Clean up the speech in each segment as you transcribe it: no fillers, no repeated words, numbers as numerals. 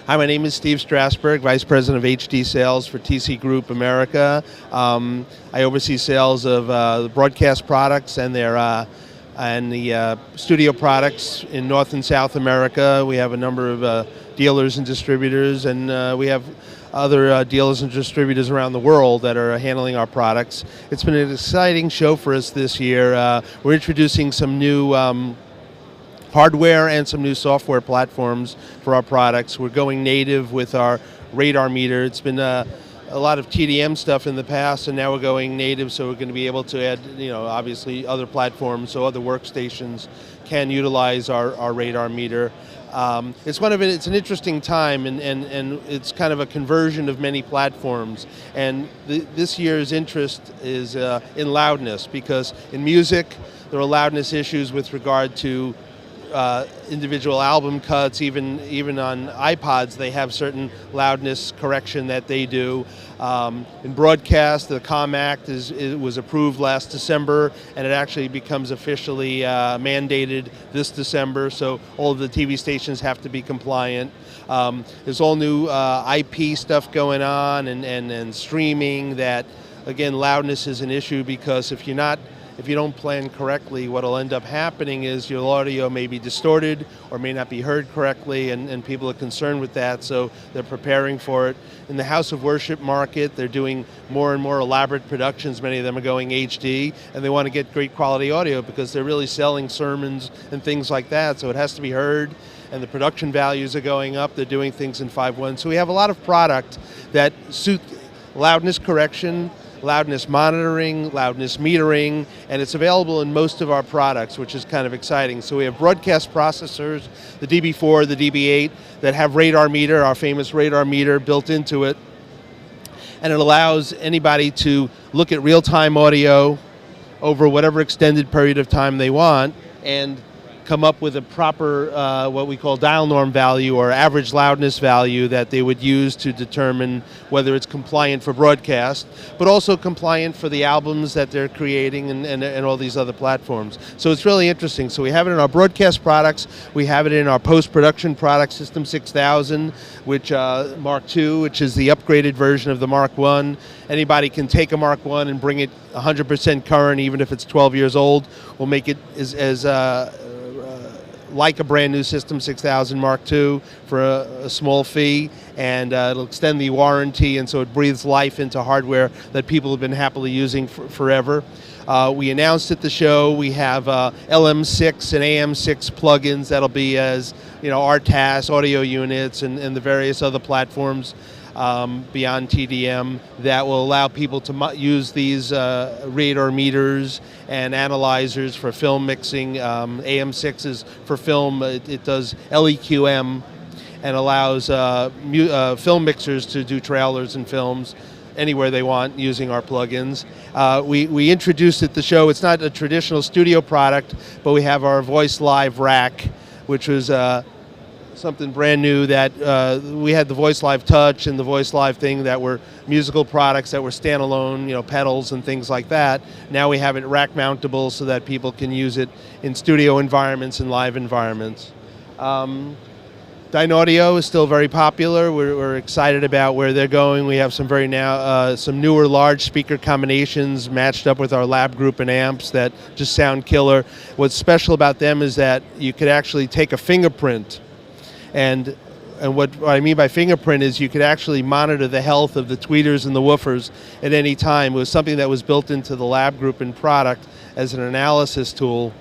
Hi, my name is Steve Strasberg, Vice President of HD Sales for TC Group America. I oversee sales of the broadcast products and the studio products in North and South America. We have a number of dealers and distributors, and we have other dealers and distributors around the world that are handling our products. It's been an exciting show for us this year. We're introducing some new hardware and some new software platforms for our products. We're going native with our radar meter. It's been a lot of TDM stuff in the past, and now we're going native, so we're going to be able to add, obviously other platforms, so other workstations can utilize our radar meter. It's an interesting time, and it's kind of a conversion of many platforms. And this year's interest is in loudness, because in music there are loudness issues with regard to individual album cuts. Even on iPods, they have certain loudness correction that they do. In broadcast, the COM Act was approved last December, and it actually becomes officially mandated this December, so all of the TV stations have to be compliant. There's all new IP stuff going on, and streaming, that, again, loudness is an issue, because if you don't plan correctly, what will end up happening is your audio may be distorted or may not be heard correctly, and people are concerned with that, so they're preparing for it. In the house of worship market, they're doing more and more elaborate productions. Many of them are going HD, and they want to get great quality audio because they're really selling sermons and things like that, so it has to be heard, and the production values are going up. They're doing things in 5.1. So we have a lot of product that suit loudness correction, loudness monitoring, loudness metering, and it's available in most of our products, which is kind of exciting. So we have broadcast processors, the DB4, the DB8, that have radar meter, our famous radar meter built into it, and it allows anybody to look at real-time audio over whatever extended period of time they want and come up with a proper, what we call dial norm value, or average loudness value, that they would use to determine whether it's compliant for broadcast, but also compliant for the albums that they're creating and all these other platforms. So it's really interesting. So we have it in our broadcast products, we have it in our post-production product, System 6000, which Mark II, which is the upgraded version of the Mark I. Anybody can take a Mark I and bring it 100% current, even if it's 12 years old. We'll make it as like a brand new System 6000 Mark II for a small fee, and it'll extend the warranty, and so it breathes life into hardware that people have been happily using forever. We announced at the show we have LM6 and AM6 plugins that'll be as RTAS audio units and the various other platforms beyond TDM that will allow people to use these radar meters and analyzers for film mixing. AM6 is for film. It does LEQM and allows film mixers to do trailers and films anywhere they want using our plugins. We introduced at the show, it's not a traditional studio product, but we have our VoiceLive Rack, which was something brand new. That we had the VoiceLive Touch and the VoiceLive thing that were musical products that were standalone, pedals and things like that. Now we have it rack mountable so that people can use it in studio environments and live environments. Dynaudio is still very popular. We're excited about where they're going. We have some some newer large speaker combinations matched up with our lab group and amps that just sound killer. What's special about them is that you could actually take a fingerprint, and what I mean by fingerprint is you could actually monitor the health of the tweeters and the woofers at any time. It was something that was built into the lab group and product as an analysis tool.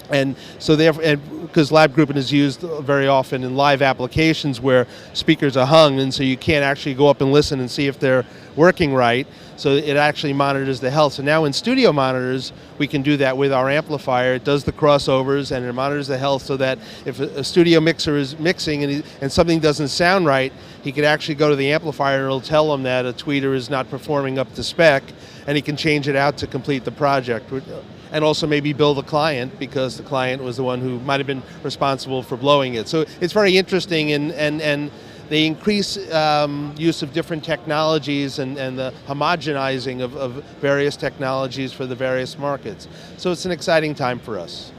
And so therefore, because lab grouping is used very often in live applications where speakers are hung, and so you can't actually go up and listen and see if they're working right, so it actually monitors the health. So now in studio monitors, we can do that with our amplifier. It does the crossovers and it monitors the health, so that if a studio mixer is mixing and something doesn't sound right, he could actually go to the amplifier and it'll tell him that a tweeter is not performing up to spec, and he can change it out to complete the project. And also maybe bill the client, because the client was the one who might have been responsible for blowing it. So it's very interesting, and they increase use of different technologies and the homogenizing of various technologies for the various markets. So it's an exciting time for us.